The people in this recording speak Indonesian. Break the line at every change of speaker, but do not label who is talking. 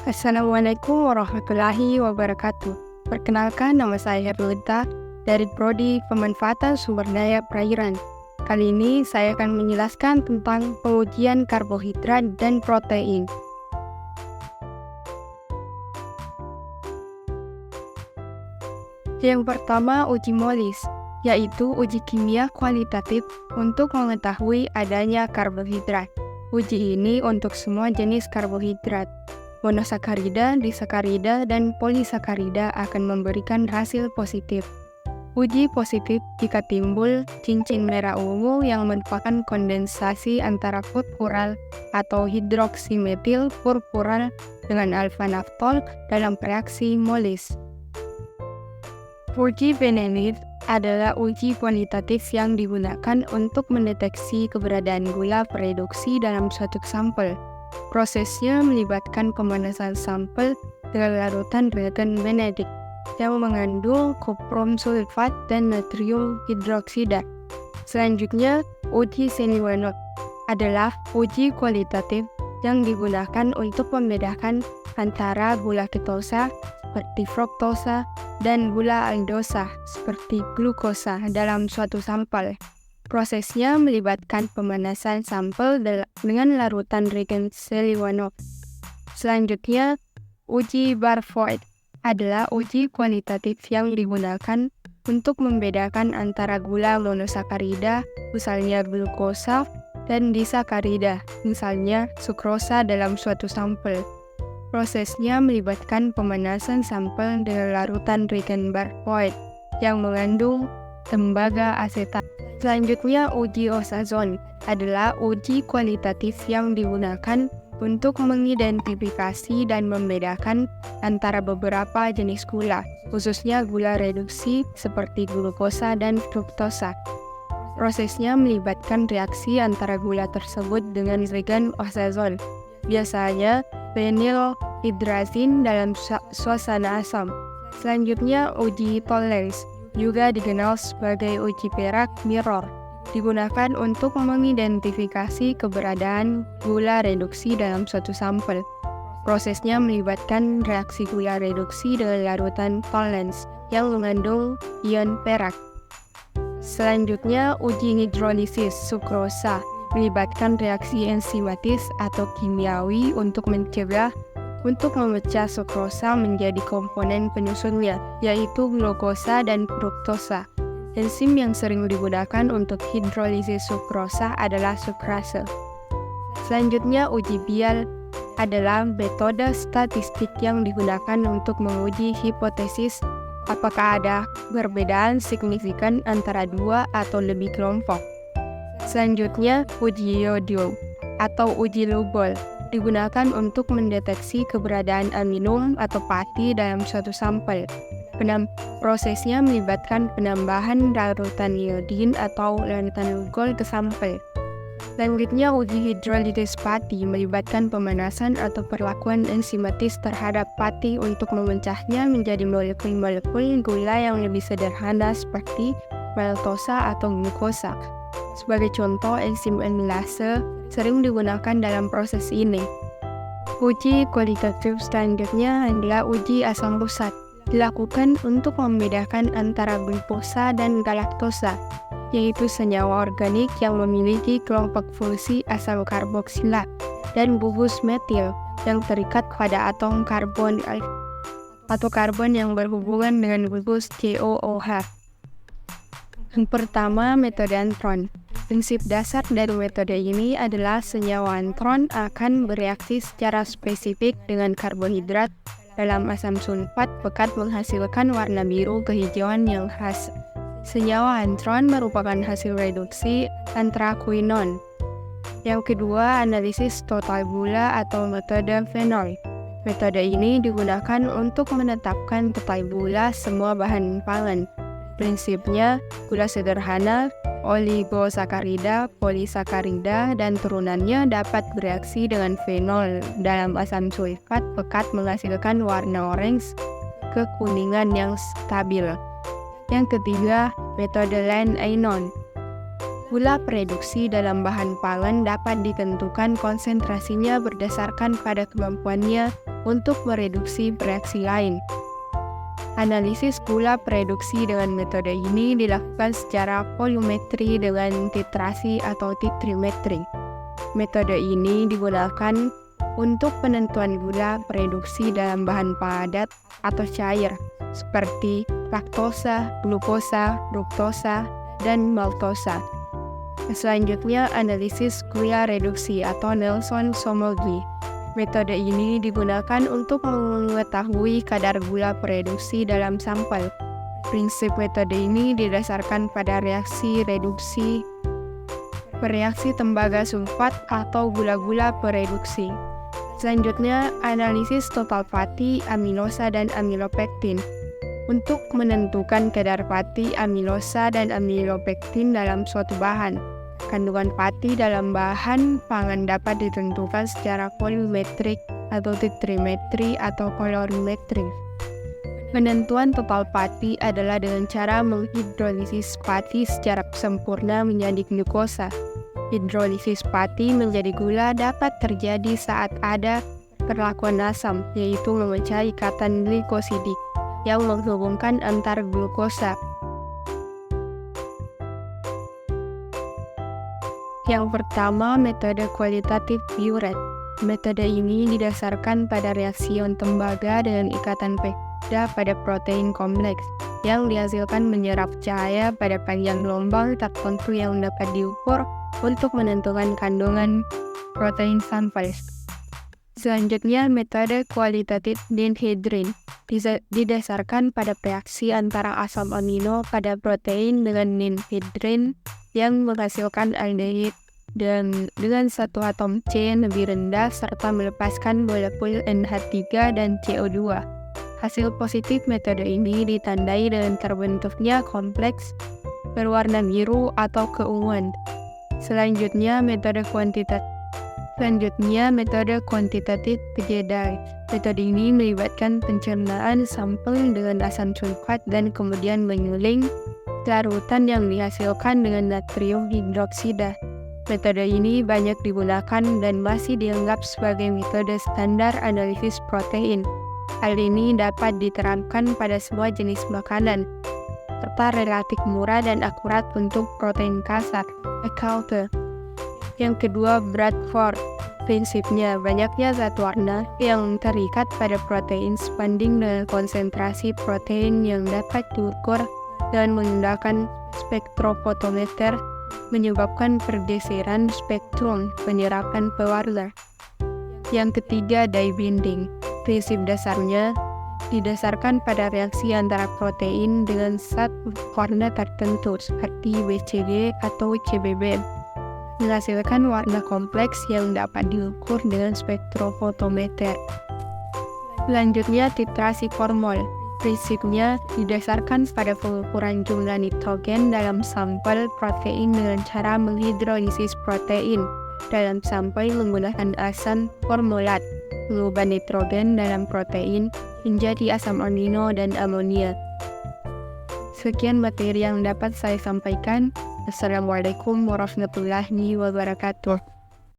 Assalamualaikum warahmatullahi wabarakatuh. Perkenalkan, nama saya Herlita dari Prodi Pemanfaatan Sumber Daya Perairan. Kali ini saya akan menjelaskan tentang pengujian karbohidrat dan protein. Yang pertama, uji MOLIS, yaitu uji kimia kualitatif untuk mengetahui adanya karbohidrat. Uji ini untuk semua jenis karbohidrat. Monosakarida, disakarida, dan polisakarida akan memberikan hasil positif. Uji positif jika timbul cincin merah ungu yang merupakan kondensasi antara purpural atau hidroksimetil purpural dengan alfa-naftol dalam reaksi MOLIS. Uji Benelli adalah uji kualitatif yang digunakan untuk mendeteksi keberadaan gula reduksi dalam suatu sampel. Prosesnya melibatkan pemanasan sampel dengan larutan reagen Benedict yang mengandung kuprum sulfat dan natrium hidroksida. Selanjutnya, uji Seliwanov adalah uji kualitatif yang digunakan untuk membedakan antara gula ketosa seperti fruktosa dan gula aldosa seperti glukosa dalam suatu sampel. Prosesnya melibatkan pemanasan sampel dengan larutan reagen Seliwanov. Selanjutnya, uji Barforth adalah uji kualitatif yang digunakan untuk membedakan antara gula monosakarida, misalnya glukosa, dan disakarida, misalnya sukrosa dalam suatu sampel. Prosesnya melibatkan pemanasan sampel dengan larutan reagen Barforth yang mengandung tembaga asetat. Selanjutnya, uji Osazon adalah uji kualitatif yang digunakan untuk mengidentifikasi dan membedakan antara beberapa jenis gula, khususnya gula reduksi seperti glukosa dan fruktosa. Prosesnya melibatkan reaksi antara gula tersebut dengan reagen Osazon, biasanya vinylhydrazine dalam suasana asam. Selanjutnya, uji Tollens, juga dikenal sebagai uji perak mirror, digunakan untuk mengidentifikasi keberadaan gula reduksi dalam suatu sampel. Prosesnya melibatkan reaksi gula reduksi dengan larutan Tollens yang mengandung ion perak. Selanjutnya, uji hidrolisis sukrosa melibatkan reaksi enzimatis atau kimiawi untuk memecah sukrosa menjadi komponen penyusunnya, yaitu glukosa dan fruktosa. Enzim yang sering digunakan untuk hidrolisis sukrosa adalah sukrase. Selanjutnya, uji Bial adalah metode statistik yang digunakan untuk menguji hipotesis apakah ada perbedaan signifikan antara dua atau lebih kelompok. Selanjutnya, uji Yodium atau uji Lubbold digunakan untuk mendeteksi keberadaan amino atau pati dalam suatu sampel. Prosesnya melibatkan penambahan larutan iodin atau larutan gol ke sampel. Selanjutnya, uji hidrolisis pati melibatkan pemanasan atau perlakuan enzimatis terhadap pati untuk memecahnya menjadi molekul-molekul gula yang lebih sederhana seperti maltosa atau glukosa. Sebagai contoh, enzim amilase sering digunakan dalam proses ini. Uji kualitatif selanjutnya adalah uji asam pusat, dilakukan untuk membedakan antara glukosa dan galaktosa, yaitu senyawa organik yang memiliki kelompok fungsi asam karboksila dan gugus metil yang terikat pada atom karbon atau karbon yang berhubungan dengan gugus COOH. Yang pertama, metode antron. Prinsip dasar dari metode ini adalah senyawa antron akan bereaksi secara spesifik dengan karbohidrat dalam asam sulfat pekat menghasilkan warna biru kehijauan yang khas. Senyawa antron merupakan hasil reduksi antraquinon. Yang kedua, analisis total gula atau metode Fenoy. Metode ini digunakan untuk menetapkan total gula semua bahan pangan. Prinsipnya, gula sederhana, oligosakarida, polisakarida, dan turunannya dapat bereaksi dengan fenol dalam asam sulfat pekat menghasilkan warna orange kekuningan yang stabil. Yang ketiga, metode Lane-Anon. Gula reduksi dalam bahan pangan dapat ditentukan konsentrasinya berdasarkan pada kemampuannya untuk mereduksi bereaksi lain. Analisis gula prereduksi dengan metode ini dilakukan secara volumetri dengan titrasi atau titrimetri. Metode ini digunakan untuk penentuan gula prereduksi dalam bahan padat atau cair seperti laktosa, glukosa, fruktosa, dan maltosa. Selanjutnya, analisis gula reduksi atau Neilson-Somogyi. Metode ini digunakan untuk mengetahui kadar gula prereduksi dalam sampel. Prinsip metode ini didasarkan pada reaksi reduksi, bereaksi tembaga sulfat atau gula-gula prereduksi. Selanjutnya, analisis total fatty, amilosa, dan amilopektin. Untuk menentukan kadar fatty, amilosa, dan amilopektin dalam suatu bahan. Kandungan fatty dalam bahan pangan dapat ditentukan secara volumetrik atau titrimetri atau kolorimetri. Penentuan total fatty adalah dengan cara menghidrolisis fatty secara sempurna menjadi glukosa. Hidrolisis fatty menjadi gula dapat terjadi saat ada perlakuan asam, yaitu memecah ikatan glikosidik yang menghubungkan antar glukosa. Yang pertama, metode kualitatif Biuret. Metode ini didasarkan pada reaksi ion tembaga dengan ikatan peptida pada protein kompleks yang dihasilkan menyerap cahaya pada panjang gelombang tertentu yang dapat diukur untuk menentukan kandungan protein sampel. Selanjutnya, metode kualitatif Ninhydrin didasarkan pada reaksi antara asam amino pada protein dengan ninhydrin yang menghasilkan aldehid dan dengan satu atom C lebih rendah serta melepaskan molekul NH3 dan CO2. Hasil positif metode ini ditandai dengan terbentuknya kompleks berwarna biru atau keunguan. Selanjutnya, metode kuantitatif Pegedai. Metode ini melibatkan pencernaan sampel dengan asam sulfat dan kemudian menyuling larutan yang dihasilkan dengan natrium hidroksida. Metode ini banyak digunakan dan masih dianggap sebagai metode standar analisis protein. Hal ini dapat diterapkan pada semua jenis makanan, serta relatif murah dan akurat untuk protein kasar. Yang kedua, Bradford. Prinsipnya, banyaknya zat warna yang terikat pada protein sebanding dengan konsentrasi protein yang dapat diukur dan menggunakan spektrofotometer menyebabkan pergeseran spektrum penyerapan pewarna. Yang ketiga, dye binding. Prinsip dasarnya didasarkan pada reaksi antara protein dengan zat warna tertentu seperti WCG atau CBB, menghasilkan warna kompleks yang dapat diukur dengan spektrofotometer. Selanjutnya, titrasi formol. Prinsipnya didasarkan pada pengukuran jumlah nitrogen dalam sampel protein dengan cara menghidrolisis protein dalam sampel menggunakan asam formulat, mengubah nitrogen dalam protein menjadi asam amino dan amonia. Sekian materi yang dapat saya sampaikan. Assalamualaikum warahmatullahi wabarakatuh.